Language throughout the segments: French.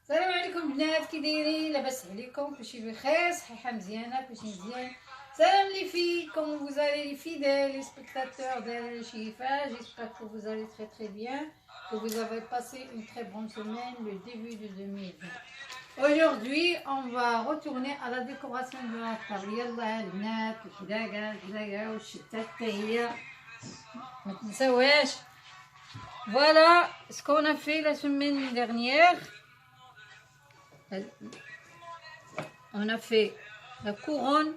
السلام عليكم بنات، كي دايرين؟ لاباس عليكم؟ كلشي بخير؟ صحيحه مزيانه؟ كلشي مزيان؟ سلام les filles, comment vous allez les fidèles, les spectateurs de Chifa? J'espère que vous allez très très bien, que vous avez passé une très bonne semaine, le début de 2020. Aujourd'hui, on va retourner à la décoration de la table. يلا البنات كدا كدا والشتات حتى هي ما تنساوهاش. Voilà ce qu'on a fait la semaine dernière. On a fait la couronne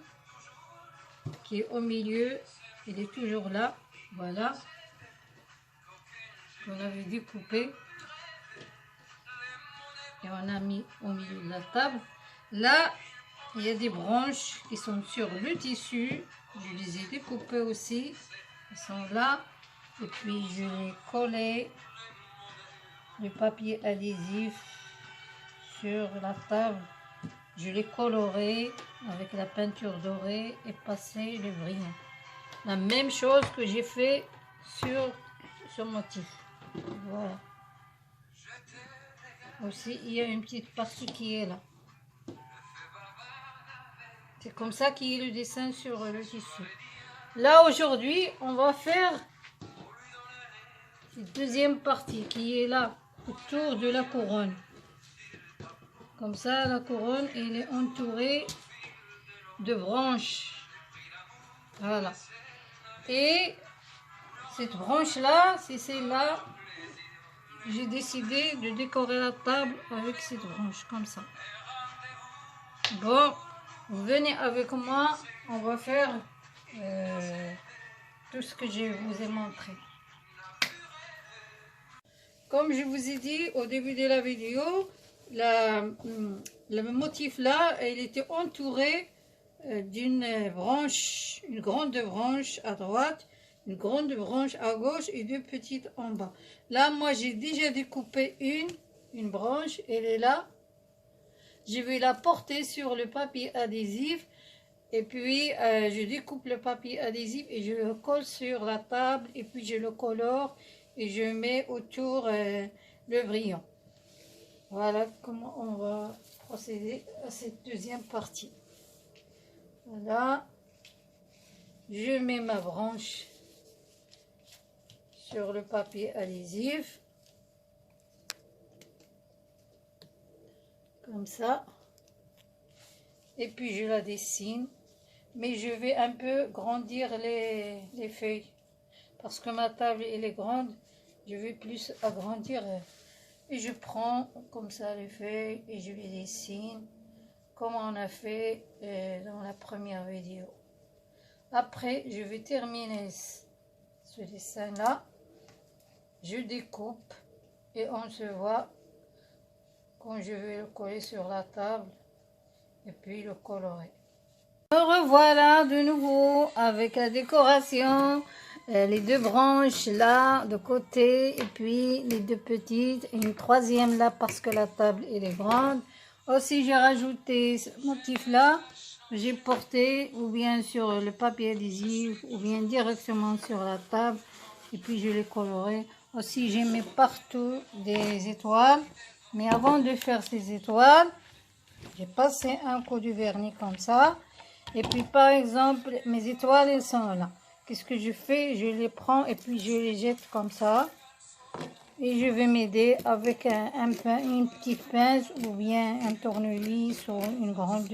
qui est au milieu, elle est toujours là, voilà, qu'on avait découpé et on a mis au milieu de la table. Là, il y a des branches qui sont sur le tissu, je les ai découpées aussi, elles sont là, et puis je vais coller le papier adhésif sur la table. Je l'ai coloré avec la peinture dorée et passé le brillant. La même chose que j'ai fait sur ce motif. Voilà. Aussi, il y a une petite partie qui est là. C'est comme ça qu'il y a le dessin sur le tissu. Là, aujourd'hui, on va faire cette deuxième partie qui est là, autour de la couronne. Comme ça, la couronne, elle est entourée de branches. Voilà. Et cette branche-là, c'est celle-là. J'ai décidé de décorer la table avec cette branche, comme ça. Bon, vous venez avec moi, on va faire tout ce que je vous ai montré. Comme je vous ai dit au début de la vidéo, le motif là, il était entouré d'une branche, une grande branche à droite, une grande branche à gauche et deux petites en bas. Là, moi, j'ai déjà découpé une branche, elle est là. Je vais la porter sur le papier adhésif et puis je découpe le papier adhésif et je le colle sur la table et puis je le colore et je mets autour le brillant. Voilà comment on va procéder à cette deuxième partie. Voilà, je mets ma branche sur le papier adhésif, comme ça, et puis je la dessine, mais je vais un peu grandir les feuilles, parce que ma table elle est grande, je vais plus agrandir, et je prends comme ça les feuilles et je les dessine, comme on a fait dans la première vidéo. Après, je vais terminer ce dessin-là. Je découpe et on se voit quand je vais le coller sur la table et puis le colorer. Me revoilà de nouveau avec la décoration, les deux branches là de côté et puis les deux petites et une troisième là parce que la table elle est grande. Aussi j'ai rajouté ce motif là, j'ai porté ou bien sur le papier adhésif ou bien directement sur la table et puis je l'ai coloré. Aussi j'ai mis partout des étoiles, mais avant de faire ces étoiles, j'ai passé un coup de vernis comme ça. Et puis par exemple, mes étoiles elles sont là. Qu'est-ce que je fais? Je les prends et puis je les jette comme ça. Et je vais m'aider avec une petite pince ou bien un tournevis ou une grande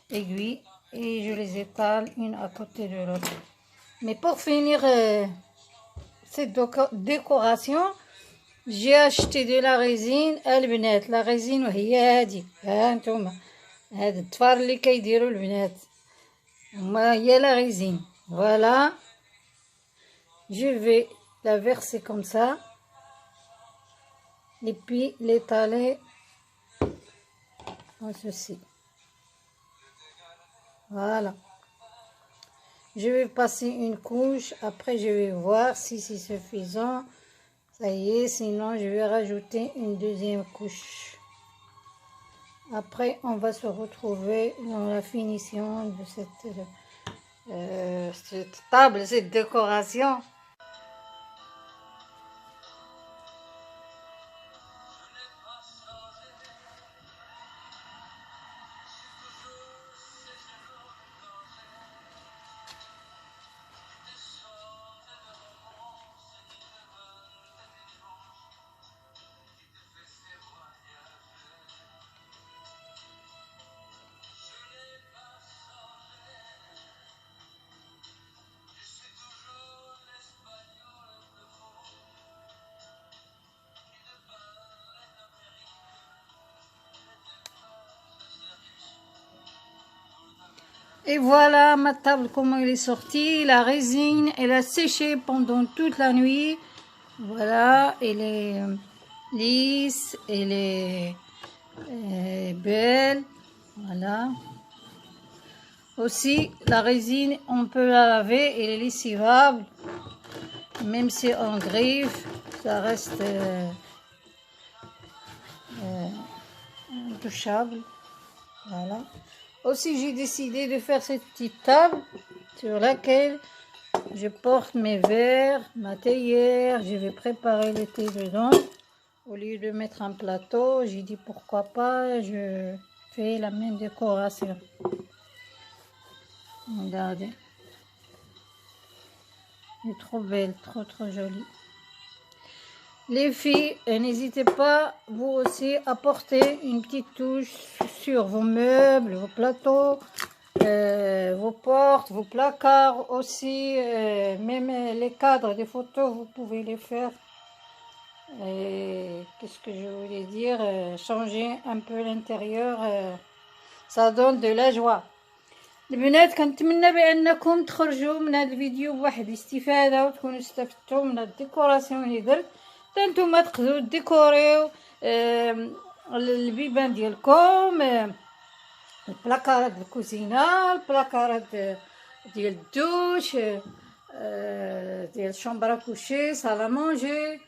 aiguille. Et je les étale une à côté de l'autre. Mais pour finir cette décoration, j'ai acheté de la résine البنات. La résine وهي هذه ها انتم هاد الطفار اللي كيديروا البنات هما هي la résine. Voilà, je vais la verser comme ça et puis l'étaler comme ceci. Voilà, je vais passer une couche, après je vais voir si c'est suffisant. Ça y est, sinon je vais rajouter une deuxième couche. Après, on va se retrouver dans la finition de cette table, cette décoration. Et voilà ma table, comment elle est sortie. La résine, elle a séché pendant toute la nuit. Voilà, elle est lisse, elle est belle. Voilà. Aussi, la résine, on peut la laver, elle est lessivable. Même si on griffe, ça reste intouchable. Voilà. Aussi, j'ai décidé de faire cette petite table sur laquelle je porte mes verres, ma théière. Je vais préparer le thé dedans. Au lieu de mettre un plateau, j'ai dit pourquoi pas, je fais la même décoration. Regardez. Elle est trop belle, trop jolie. Les filles, n'hésitez pas, vous aussi, à porter une petite touche sur vos meubles, vos plateaux, vos portes, vos placards aussi, même les cadres des photos, vous pouvez les faire. Qu'est-ce que je voulais dire, changer un peu l'intérieur, ça donne de la joie. البنات كنتمنى بانكم تخرجوا من هذا الفيديو بواحد الاستفاده وتكونوا استفدتوا من الديكوراسيون اللي درت. حتى نتوما تقدروا ديكوريو البيبان ديالكم، البلاكارات ديال الكوزينه، البلاكارات ديال الدوش، ديال الشومبر كوشي، صالا مونجي،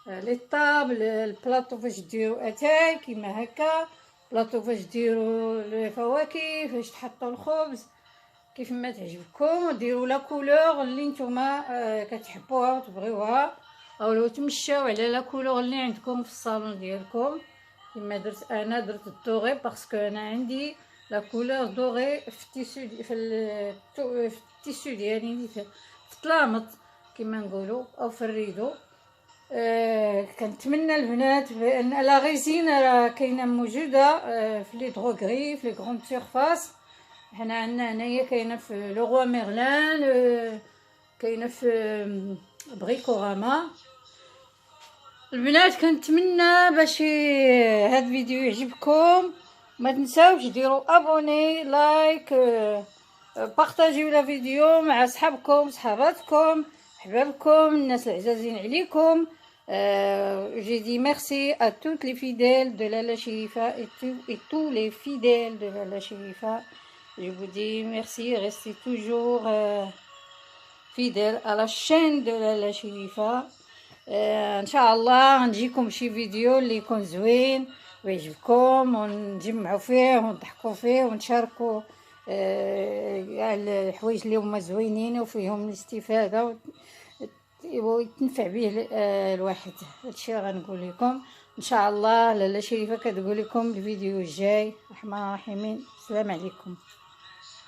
لي طابل، البلاطو فاش ديروا اتاي كيما هكا، بلاطو فاش ديروا الفواكه، فاش تحطوا الخبز، كيف ما تعجبكم. ديروا لا كولور اللي نتوما كتحبوها وتبغيوها، او لو تمشاو على لا كولور اللي عندكم في الصالون ديالكم. كما درت انا، درت الدوغي باسكو انا عندي لا كولور دوغي في التيسو، في التيسو ديالي، في الطلامط كما نقولوا، او في الريدو. كنتمنى البنات بان لا ريزين راه كاينه موجوده في لي دروغري، في لي غروند سيرفاس. حنا عندنا هنايا كاينه في لو روا ميرلان، كاينه في بريكوراما. البنات كنتمنى باش هذا الفيديو يعجبكم، ما تنساوش ديروا ابوني، لايك، بارطاجيو لا فيديو مع صحابكم، صحاباتكم، حبابكم، الناس العزازين عليكم. J'ai dit merci à toutes les fidèles de Lalla Chérifa et tous les fidèles de Lalla Chérifa. Je vous dis merci, restez toujours fidèles à la chaîne de Lalla Chérifa. ان شاء الله نجيكم شي فيديو اللي يكون زوين ويعجبكم، ونجمعوا فيه ونضحكوا فيه ونشاركوا الحوايج اللي هما زوينين وفيهم الاستفاده ويتنفع به الواحد. هادشي غنقول لكم ان شاء الله. لاله شريفه كتقول لكم الفيديو الجاي. الرحمن الرحيم. السلام عليكم.